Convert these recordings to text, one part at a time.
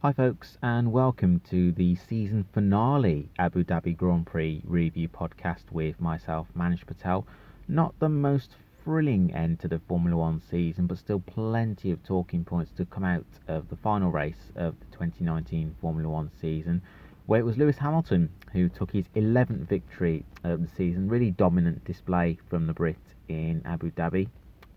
Hi folks, and welcome to the season finale Abu Dhabi Grand Prix review podcast with myself, Manish Patel. Not the most thrilling end to the Formula 1 season, but still plenty of talking points to come out of the final race of the 2019 Formula 1 season, where it was Lewis Hamilton who took his 11th victory of the season. Really dominant display from the Brit in Abu Dhabi.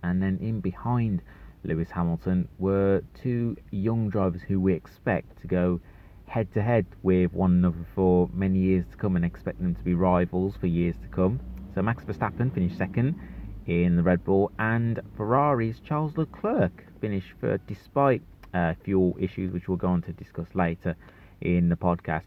And then in behind Lewis Hamilton were two young drivers who we expect to go head to head with one another for many years to come and expect them to be rivals for years to come. So Max Verstappen finished second in the Red Bull, and Ferrari's Charles Leclerc finished third despite fuel issues, which we'll go on to discuss later in the podcast.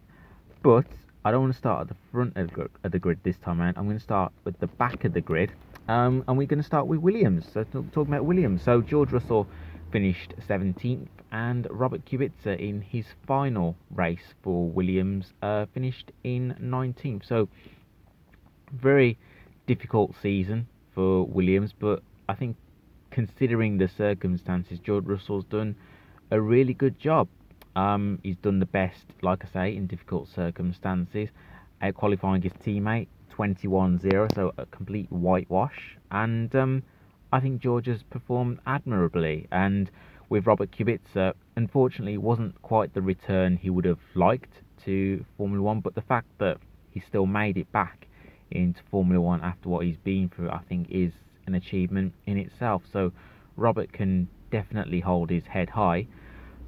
But I don't want to start at the front of the grid this time around. I'm going to start with the back of the grid. And we're going to start with Williams. So talking about Williams. So George Russell finished 17th, and Robert Kubica in his final race for Williams finished in 19th. So very difficult season for Williams, but I think considering the circumstances, George Russell's done a really good job. He's done the best, like I say, in difficult circumstances, out qualifying his teammate 21-0, so a complete whitewash. And I think George has performed admirably. And with Robert Kubica, unfortunately, it wasn't quite the return he would have liked to Formula 1, but the fact that he still made it back into Formula 1 after what he's been through, I think, is an achievement in itself. So Robert can definitely hold his head high.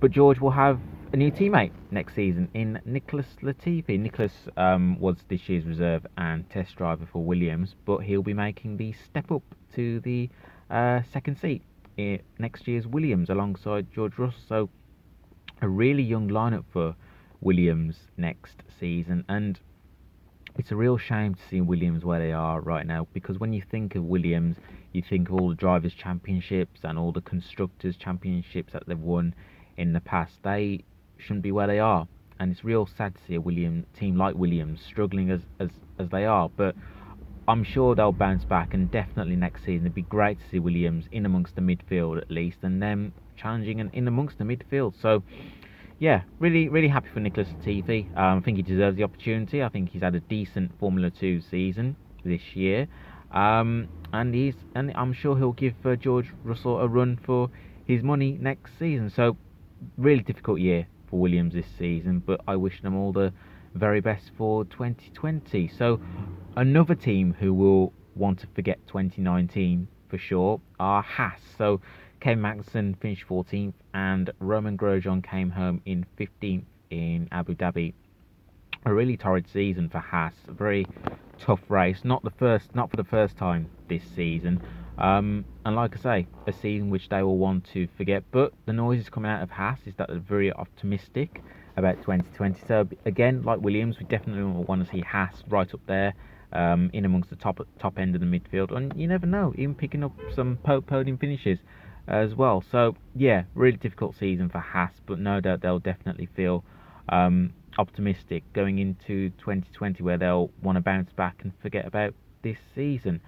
But George will have a new teammate next season in Nicholas Latifi. Nicholas was this year's reserve and test driver for Williams, but he'll be making the step up to the second seat in next year's Williams alongside George Russell. So a really young lineup for Williams next season, and it's a real shame to see Williams where they are right now, because when you think of Williams, you think of all the drivers' championships and all the constructors' championships that they've won in the past. They shouldn't be where they are, and it's real sad to see a team like Williams struggling as they are. But I'm sure they'll bounce back, and definitely next season it'd be great to see Williams in amongst the midfield at least, and them challenging and in amongst the midfield. So yeah, really happy for Nicholas Latifi. I think he deserves the opportunity. I think he's had a decent Formula 2 season this year, and I'm sure he'll give George Russell a run for his money next season. So really difficult year for Williams this season, but I wish them all the very best for 2020. So another team who will want to forget 2019 for sure are Haas. So Kevin Magnussen finished 14th, and Romain Grosjean came home in 15th in Abu Dhabi. A really torrid season for Haas. A very tough race. Not for the first time this season. And like I say, a season which they will want to forget. But the noises coming out of Haas is that they're very optimistic about 2020. So again, like Williams, we definitely want to see Haas right up there, in amongst the top end of the midfield. And you never know, even picking up some podium finishes as well. So yeah, really difficult season for Haas, but no doubt they'll definitely feel optimistic going into 2020, where they'll want to bounce back and forget about this season.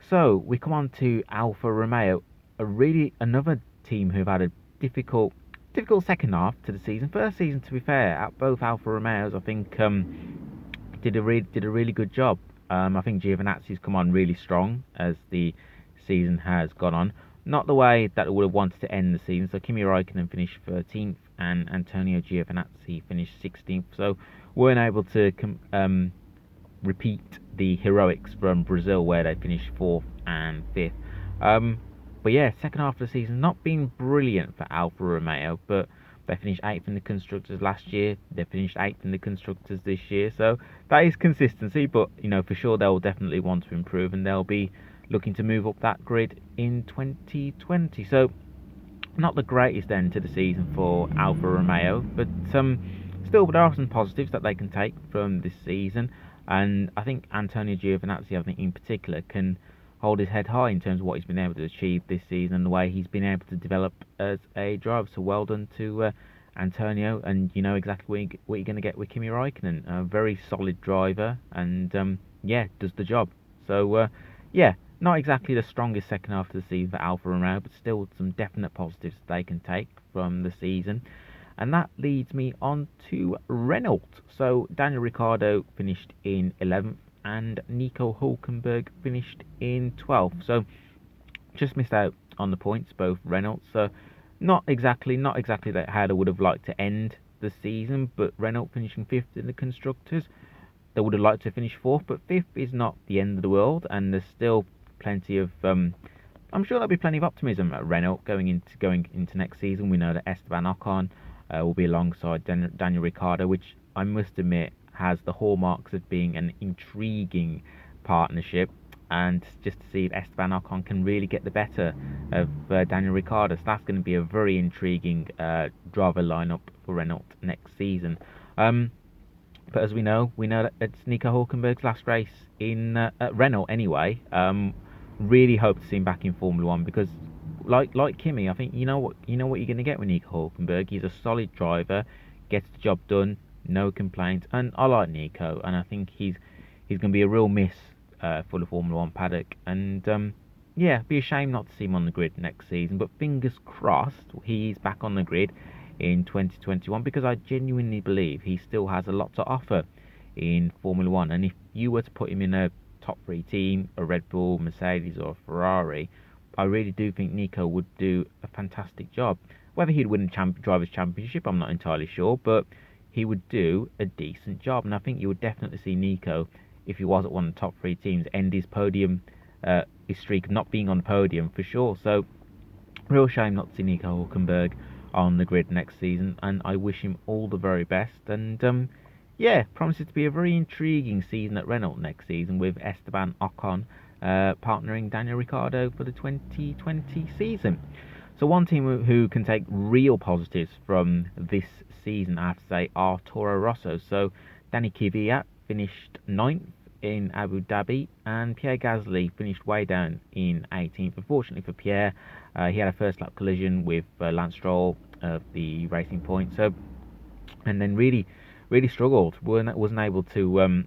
So we come on to Alfa Romeo, another team who've had a difficult second half to the season. First season, to be fair, at both Alfa Romeos, I think did a really good job. I think Giovinazzi's come on really strong as the season has gone on. Not the way that it would have wanted to end the season. So Kimi Räikkönen finished 13th and Antonio Giovinazzi finished 16th. So weren't able to repeat the heroics from Brazil, where they finished 4th and 5th. But yeah, second half of the season not been brilliant for Alfa Romeo, but they finished 8th in the Constructors last year. They finished 8th in the Constructors this year. So that is consistency, but for sure they'll definitely want to improve, and they'll be looking to move up that grid in 2020. So not the greatest end to the season for Alfa Romeo, but still there are some positives that they can take from this season. And I think Antonio Giovinazzi, I think in particular, can hold his head high in terms of what he's been able to achieve this season and the way he's been able to develop as a driver. So well done to Antonio, and you know exactly what you're going to get with Kimi Räikkönen. A very solid driver, and does the job. So not exactly the strongest second half of the season for Alfa Romeo, but still some definite positives they can take from the season. And that leads me on to Renault. So Daniel Ricciardo finished in 11th and Nico Hulkenburg finished in 12th. So just missed out on the points, both Renault. So not exactly that how they would have liked to end the season, but Renault finishing 5th in the constructors. They would have liked to finish 4th, but 5th is not the end of the world, and there's still plenty of I'm sure there'll be plenty of optimism at Renault going into next season. We know that Esteban Ocon will be alongside Daniel Ricciardo, which I must admit has the hallmarks of being an intriguing partnership. And just to see if Esteban Ocon can really get the better of Daniel Ricciardo. So that's going to be a very intriguing driver lineup for Renault next season. But as we know that it's Nico Hulkenberg's last race in at Renault anyway. Really hope to see him back in Formula One because, like Kimi, I think you know what you're going to get with Nico Hulkenberg. He's a solid driver, gets the job done, no complaints, and I like Nico, and I think he's going to be a real miss for the Formula One paddock. And yeah, be a shame not to see him on the grid next season. But fingers crossed, he's back on the grid in 2021 because I genuinely believe he still has a lot to offer in Formula One. And if you were to put him in a top 3 team, a Red Bull, Mercedes or Ferrari, I really do think Nico would do a fantastic job. Whether he'd win a Drivers' Championship, I'm not entirely sure, but he would do a decent job. And I think you would definitely see Nico, if he was at one of the top 3 teams, end his podium, his streak of not being on the podium for sure. So, real shame not to see Nico Hulkenberg on the grid next season, and I wish him all the very best. And yeah, promises to be a very intriguing season at Renault next season with Esteban Ocon partnering Daniel Ricciardo for the 2020 season. So one team who can take real positives from this season, I have to say, are Toro Rosso. So Danny Kvyat finished 9th in Abu Dhabi, and Pierre Gasly finished way down in 18th. Unfortunately for Pierre, he had a first lap collision with Lance Stroll of the Racing Point. So, and then really struggled. wasn't able to.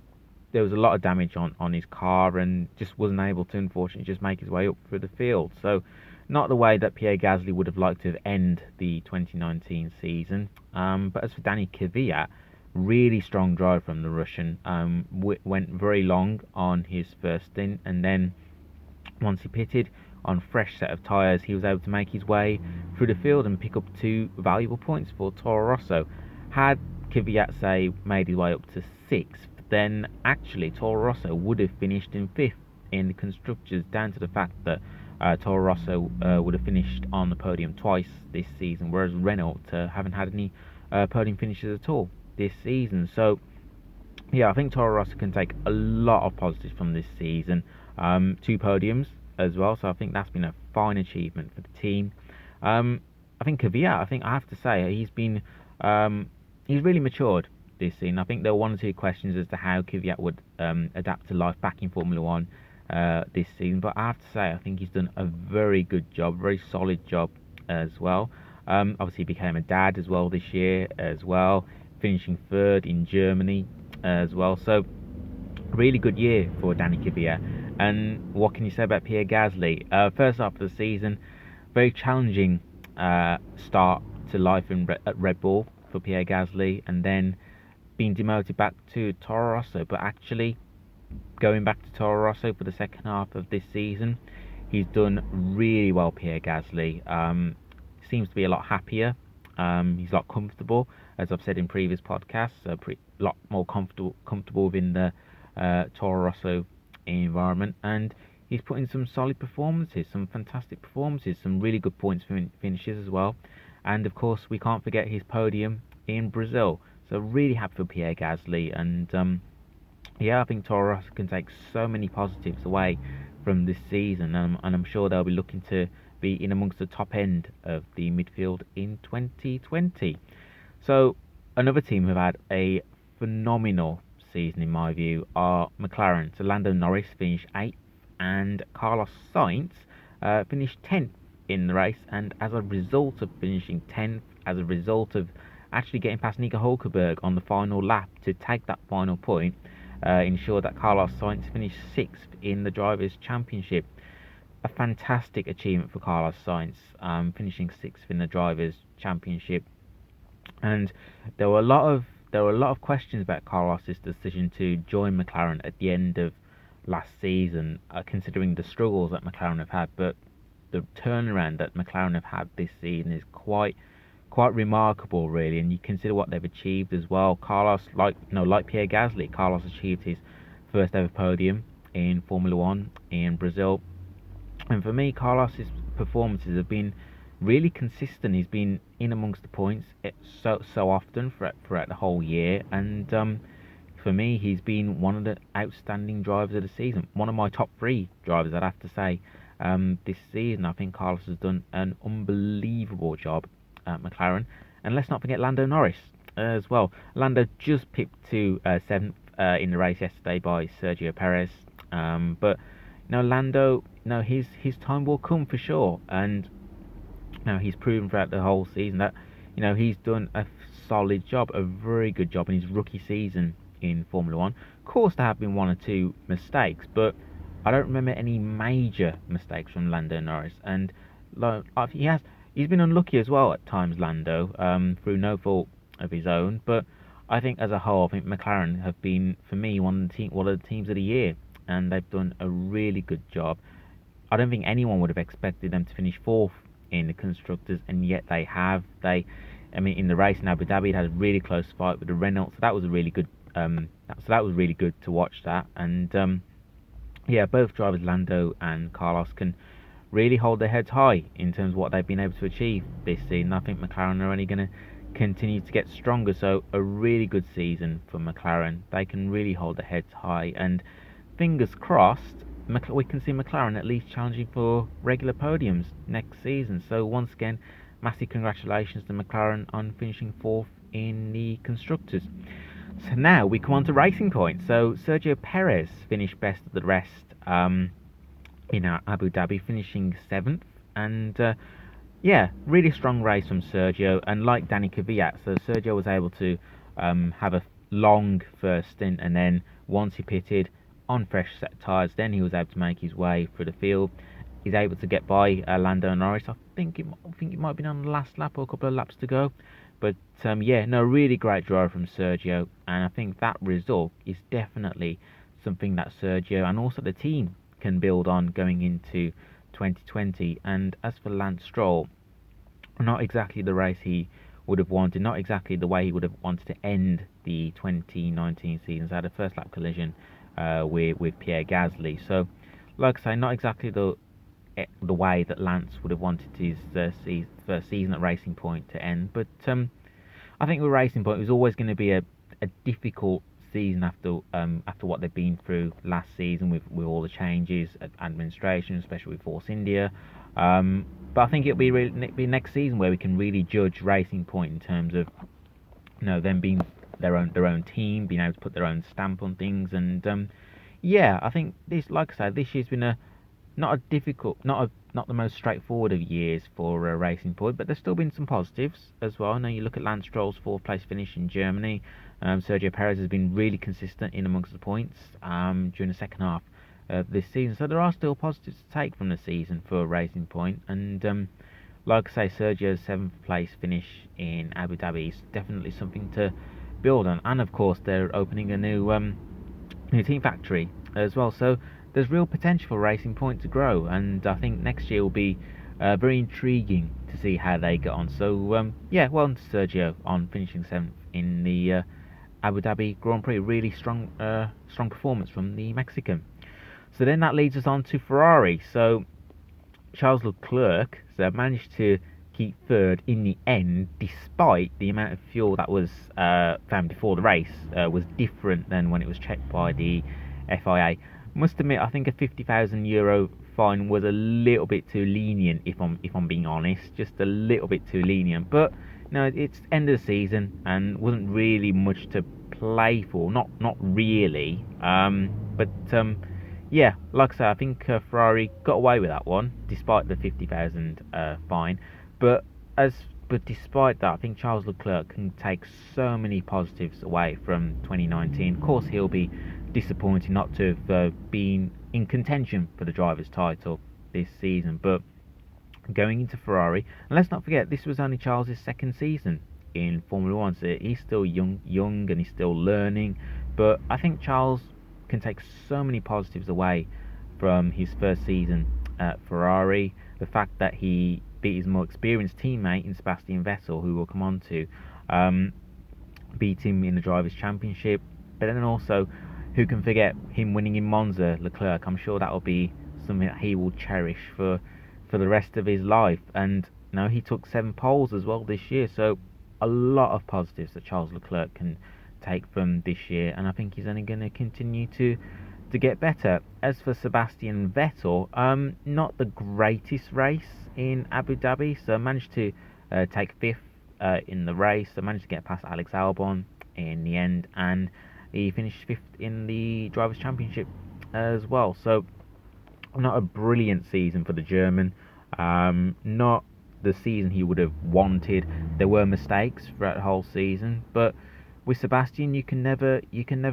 There was a lot of damage on his car, and just wasn't able to, unfortunately, just make his way up through the field. So, not the way that Pierre Gasly would have liked to end the 2019 season. But as for Danny Kvyat, really strong drive from the Russian. Went very long on his first stint, and then once he pitted on fresh set of tyres, he was able to make his way through the field and pick up 2 valuable points for Toro Rosso. Had Kvyat, say, made his way up to 6th, then actually Toro Rosso would have finished in 5th in the constructors, down to the fact that Toro Rosso would have finished on the podium twice this season, whereas Renault haven't had any podium finishes at all this season. So yeah, I think Toro Rosso can take a lot of positives from this season. 2 podiums as well, so I think that's been a fine achievement for the team. I think Kvyat, I have to say, he's really matured this season. I think there were 1 or 2 questions as to how Kvyat would adapt to life back in Formula One this season, but I have to say I think he's done a very good job, very solid job as well. Obviously he became a dad as well this year as well, finishing 3rd in Germany as well. So really good year for Danny Kvyat. And what can you say about Pierre Gasly? First half of the season, very challenging start to life at Red Bull for Pierre Gasly, and then being demoted back to Toro Rosso. But actually, going back to Toro Rosso for the second half of this season, he's done really well, Pierre Gasly. Seems to be a lot happier. He's a lot comfortable, as I've said in previous podcasts, a lot more comfortable within the Toro Rosso environment, and he's put in some solid performances, some fantastic performances, some really good points finishes as well. And of course, we can't forget his podium in Brazil. So really happy for Pierre Gasly, and yeah, I think Toro Rosso can take so many positives away from this season, and I'm sure they'll be looking to be in amongst the top end of the midfield in 2020. So another team who've had a phenomenal season in my view are McLaren. So Lando Norris finished 8th, and Carlos Sainz finished 10th in the race. And as a result of finishing 10th, as a result of actually getting past Nico Hulkenburg on the final lap to take that final point, ensured that Carlos Sainz finished 6th in the Drivers' Championship. A fantastic achievement for Carlos Sainz, finishing 6th in the Drivers' Championship. And there were a lot of questions about Carlos's decision to join McLaren at the end of last season, considering the struggles that McLaren have had. But the turnaround that McLaren have had this season is quite remarkable, really. And you consider what they've achieved as well. Carlos, like Pierre Gasly, Carlos achieved his first ever podium in Formula One in Brazil. And for me, Carlos's performances have been really consistent. He's been in amongst the points so often throughout the whole year, and for me, he's been one of the outstanding drivers of the season. One of my top three drivers, I'd have to say, this season. I think Carlos has done an unbelievable job at McLaren, and let's not forget Lando Norris as well. Lando just pipped to seventh in the race yesterday by Sergio Perez, but Lando, his time will come for sure, and he's proven throughout the whole season that he's done a solid job, a very good job in his rookie season in Formula One. Of course, there have been one or two mistakes, but I don't remember any major mistakes from Lando Norris, and he's been unlucky as well at times, Lando, through no fault of his own. But I think as a whole, I think McLaren have been, for me, one of the teams of the year, and they've done a really good job. I don't think anyone would have expected them to finish fourth in the constructors, and yet they have. In the race in Abu Dhabi, it had a really close fight with the Renault, so that was a really good. That was really good to watch that, and both drivers, Lando and Carlos, can really hold their heads high in terms of what they've been able to achieve this season. I think McLaren are only going to continue to get stronger, so a really good season for McLaren. They can really hold their heads high, and fingers crossed, we can see McLaren at least challenging for regular podiums next season. So once again, massive congratulations to McLaren on finishing fourth in the constructors. So now we come on to Racing Point. So Sergio Perez finished best of the rest in Abu Dhabi, finishing seventh, and really strong race from Sergio. And like Danny Kvyat, so Sergio was able to have a long first stint, and then once he pitted on fresh set tyres, then he was able to make his way through the field. He's able to get by Lando Norris. I think it might have been on the last lap or a couple of laps to go. But really great drive from Sergio, and I think that result is definitely something that Sergio and also the team can build on going into 2020. And as for Lance Stroll, not exactly the race he would have wanted, not exactly the way he would have wanted to end the 2019 season. So had a first lap collision with Pierre Gasly. So, like I say, not exactly the way that Lance would have wanted his first season at Racing Point to end. But I think with Racing Point, it was always going to be a difficult season after what they've been through last season with all the changes at administration, especially with Force India. But I think it'll be next season where we can really judge Racing Point in terms of them being their own team, being able to put their own stamp on things. And I think this, like I said, this year's been not the most straightforward of years for Racing Point, but there's still been some positives as well. Now you look at Lance Stroll's fourth place finish in Germany. Sergio Perez has been really consistent in amongst the points during the second half of this season. So there are still positives to take from the season for Racing Point. And like I say, Sergio's seventh place finish in Abu Dhabi is definitely something to build on. And of course, they're opening a new team factory as well. So there's real potential for Racing Point to grow, and I think next year will be very intriguing to see how they get on. So well done to Sergio on finishing seventh in the Abu Dhabi Grand Prix. Really strong performance from the Mexican. So then that leads us on to Ferrari. So Charles Leclerc managed to keep third in the end, despite the amount of fuel that was found before the race was different than when it was checked by the FIA. Must admit, I think a €50,000 fine was a little bit too lenient, if I'm being honest, just a little bit too lenient. But no, it's end of the season and wasn't really much to play for, not really. Like I say, I think Ferrari got away with that one, despite the 50,000 fine. But despite that, I think Charles Leclerc can take so many positives away from 2019. Of course, he'll be disappointed not to have been in contention for the driver's title this season, but going into Ferrari, and let's not forget, this was only Charles' second season in Formula One. So he's still young, and he's still learning. But I think Charles can take so many positives away from his first season at Ferrari. The fact that he beat his more experienced teammate in Sebastian Vettel, who we'll come on to, beat him in the Drivers' Championship. But then also, who can forget him winning in Monza, Leclerc? I'm sure that will be something that he will cherish for the rest of his life. And he took 7 poles as well this year, so a lot of positives that Charles Leclerc can take from this year, and I think he's only going to continue to get better. As for Sebastian Vettel, not the greatest race in Abu Dhabi, so managed to take 5th in the race, so managed to get past Alex Albon in the end, and he finished 5th in the Drivers' Championship as well. So not a brilliant season for the German. Not the season he would have wanted. There were mistakes throughout the whole season, but with Sebastian, you can never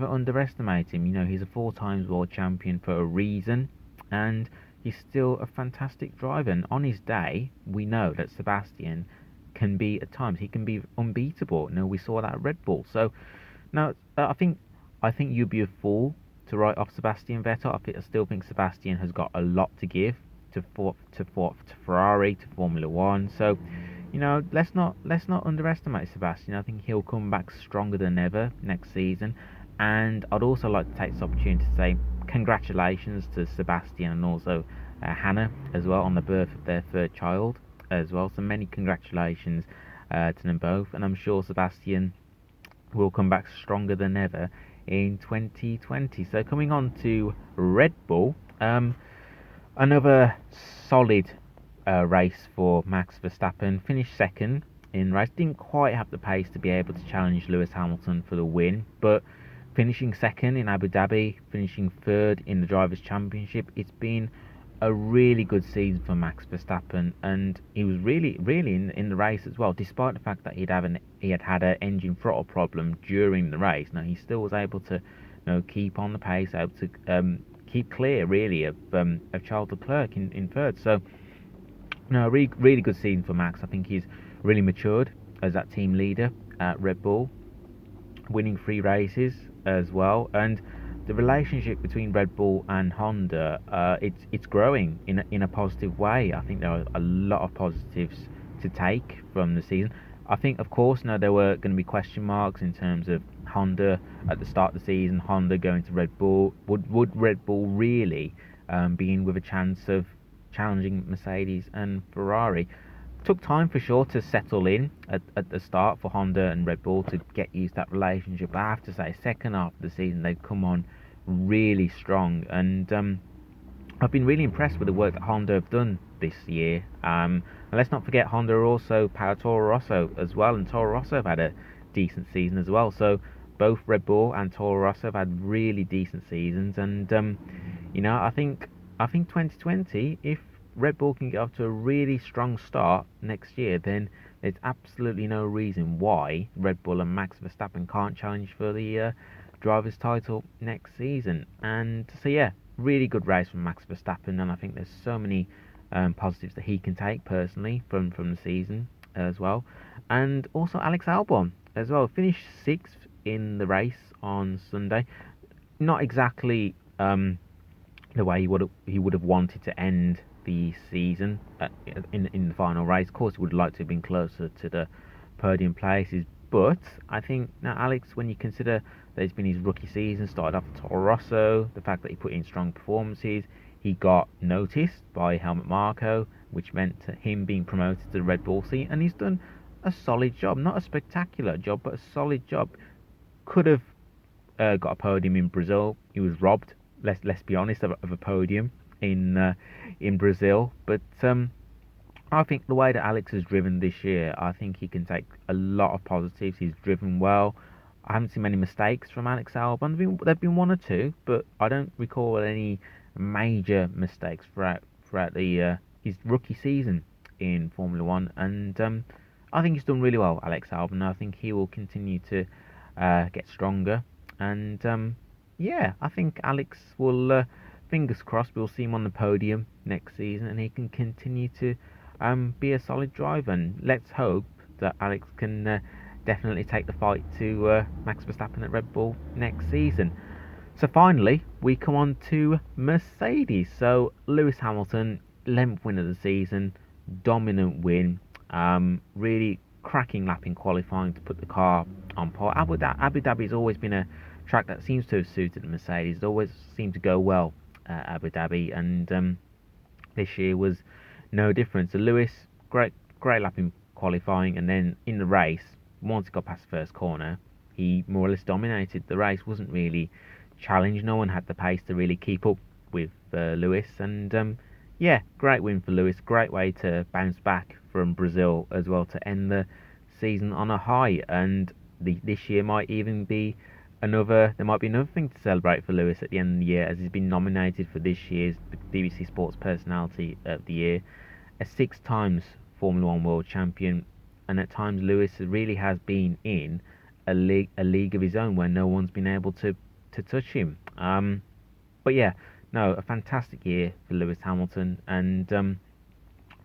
underestimate him. He's a 4 times world champion for a reason, and he's still a fantastic driver. And on his day, we know that Sebastian can be, at times, he can be unbeatable. We saw that at Red Bull. So now, I think you'd be a fool to write off Sebastian Vettel. I still think Sebastian has got a lot to give to Ferrari, to Formula One. So, let's not underestimate Sebastian. I think he'll come back stronger than ever next season. And I'd also like to take this opportunity to say congratulations to Sebastian and also Hannah as well on the birth of their 3rd child as well. So many congratulations to them both. And I'm sure Sebastian will come back stronger than ever in 2020. So coming on to Red Bull, another solid race for Max Verstappen. Finished 2nd in race. Didn't quite have the pace to be able to challenge Lewis Hamilton for the win, but finishing 2nd in Abu Dhabi, finishing 3rd in the Drivers' Championship. It's been a really good season for Max Verstappen, and he was really in the race as well, despite the fact that he had had an engine throttle problem during the race. Now he still was able to keep on the pace, able to keep clear really of Charles Leclerc in 3rd. So really good season for Max. I think he's really matured as that team leader at Red Bull, winning 3 races as well. And the relationship between Red Bull and Honda, it's growing in a positive way. I think there are a lot of positives to take from the season. I think, of course, there were going to be question marks in terms of Honda at the start of the season. Honda going to Red Bull. Would Red Bull really be in with a chance of challenging Mercedes and Ferrari? Took time for sure to settle in at the start for Honda and Red Bull to get used to that relationship. But I have to say, second half of the season, they've come on really strong. And I've been really impressed with the work that Honda have done this year. And let's not forget, Honda are also power Toro Rosso as well. And Toro Rosso have had a decent season as well. So both Red Bull and Toro Rosso have had really decent seasons. And, I think 2020, if Red Bull can get off to a really strong start next year, then there's absolutely no reason why Red Bull and Max Verstappen can't challenge for the driver's title next season. And so really good race from Max Verstappen, and I think there's so many positives that he can take personally from the season as well. And also Alex Albon as well, finished 6th in the race on Sunday. Not exactly the way he would have wanted to end the season in the final race. Of course, he would like to have been closer to the podium places, but I think now Alex, when you consider that it's been his rookie season, started off at Toro Rosso, the fact that he put in strong performances, he got noticed by Helmut Marko, which meant him being promoted to the Red Bull seat, and he's done a solid job. Not a spectacular job, but a solid job. Could have got a podium in Brazil. He was robbed, let's be honest, of a podium in Brazil. But I think the way that Alex has driven this year, I think he can take a lot of positives. He's driven well. I haven't seen many mistakes from Alex Albon. There've been 1 or 2, but I don't recall any major mistakes throughout his rookie season in Formula One. And I think he's done really well, Alex Albon. I think he will continue to get stronger. And I think Alex will, fingers crossed, we'll see him on the podium next season, and he can continue to be a solid driver. And let's hope that Alex can definitely take the fight to Max Verstappen at Red Bull next season. So finally, we come on to Mercedes. So Lewis Hamilton, 11th win of the season, dominant win, really cracking lap in qualifying to put the car on par. Abu Dhabi has always been a track that seems to have suited the Mercedes. It always seemed to go well at Abu Dhabi, and this year was no different. So Lewis, great lap in qualifying, and then in the race, once he got past the first corner, he more or less dominated the race. Wasn't really challenged. No one had the pace to really keep up with Lewis, and yeah, great win for Lewis. Great way to bounce back from Brazil as well to end the season on a high. And this year might even be there might be another thing to celebrate for Lewis at the end of the year, as he's been nominated for this year's BBC Sports Personality of the Year, a 6 times Formula One world champion, and at times Lewis really has been in a league of his own where no one's been able to touch him. But yeah, no, a fantastic year for Lewis Hamilton, and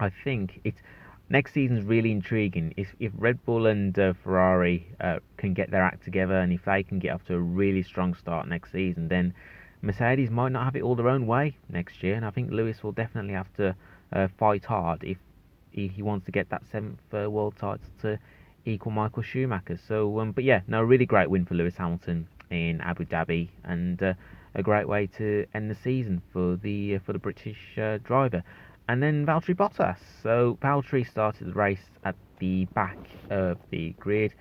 I think it's next season's really intriguing. If Red Bull and Ferrari can get their act together, and if they can get off to a really strong start next season, then Mercedes might not have it all their own way next year. And I think Lewis will definitely have to fight hard if he wants to get that 7th world title to equal Michael Schumacher. So, but yeah, no, really great win for Lewis Hamilton in Abu Dhabi, and a great way to end the season for the British driver. And then Valtteri Bottas. So Valtteri started the race at the back of the grid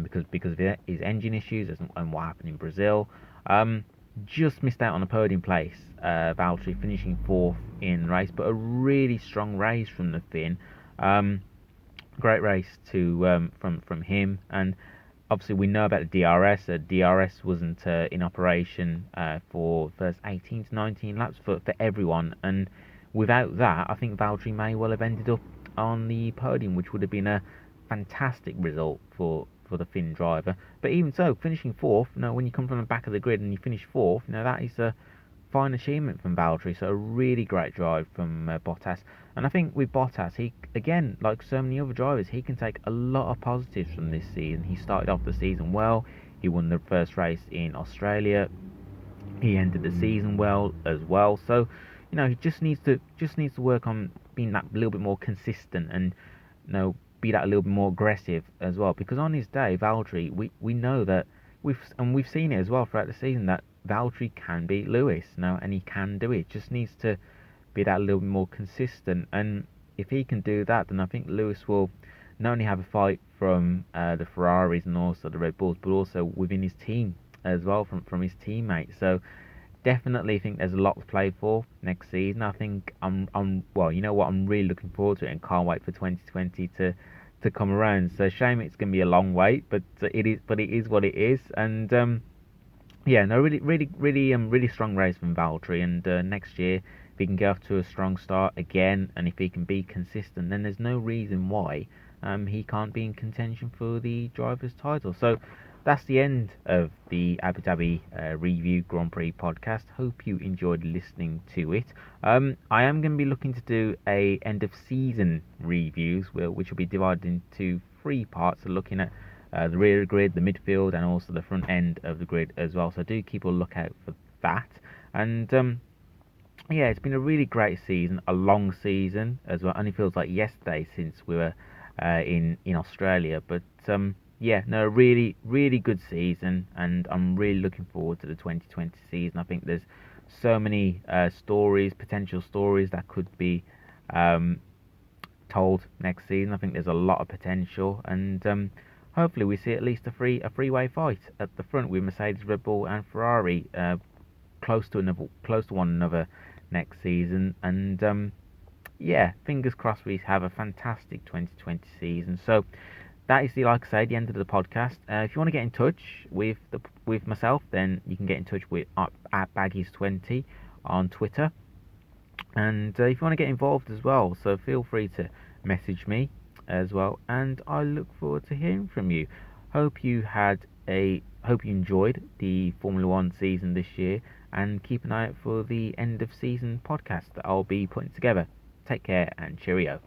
because of his engine issues and what happened in Brazil. Just missed out on a podium place. Valtteri finishing 4th in the race, but a really strong race from the Finn. Great race from him, and obviously we know about the DRS. DRS wasn't in operation for the first 18 to 19 laps for everyone, and without that, I think Valtteri may well have ended up on the podium, which would have been a fantastic result for the Finn driver. But even so, finishing 4th, when you come from the back of the grid and you finish 4th, that is a fine achievement from Valtteri. So a really great drive from Bottas. And I think with Bottas, he, again, like so many other drivers, he can take a lot of positives from this season. He started off the season well. He won the first race in Australia. He ended the season well as well. So, he just needs to work on being that little bit more consistent, and be that a little bit more aggressive as well. Because on his day, Valtteri, we know that we've seen it as well throughout the season, that Valtteri can beat Lewis now, and he can do it. Just needs to be that a little bit more consistent, and if he can do that, then I think Lewis will not only have a fight from the Ferraris and also the Red Bulls, but also within his team as well, from his teammates. So definitely think there's a lot to play for next season. I think I'm really looking forward to it and can't wait for 2020 to come around. So shame it's going to be a long wait, but it is what it is. And really strong race from Valtteri, and next year if he can get off to a strong start again, and if he can be consistent, then there's no reason why he can't be in contention for the driver's title. So that's the end of the Abu Dhabi Review Grand Prix podcast. Hope you enjoyed listening to it. I am going to be looking to do a end of season reviews, which will be divided into 3 parts, so looking at the rear grid, the midfield, and also the front end of the grid as well. So do keep a lookout for that. And it's been a really great season, a long season as well. Only feels like yesterday since we were in Australia, but really, really good season, and I'm really looking forward to the 2020 season. I think there's so many potential stories that could be told next season. I think there's a lot of potential, and hopefully we see at least a three-way fight at the front with Mercedes, Red Bull, and Ferrari close to one another next season. And fingers crossed we have a fantastic 2020 season. So that is like I say, the end of the podcast. If you want to get in touch with myself, then you can get in touch with at Baggies20 on Twitter. And if you want to get involved as well, so feel free to message me as well. And I look forward to hearing from you. Hope you enjoyed the Formula One season this year, and keep an eye out for the end of season podcast that I'll be putting together. Take care and cheerio.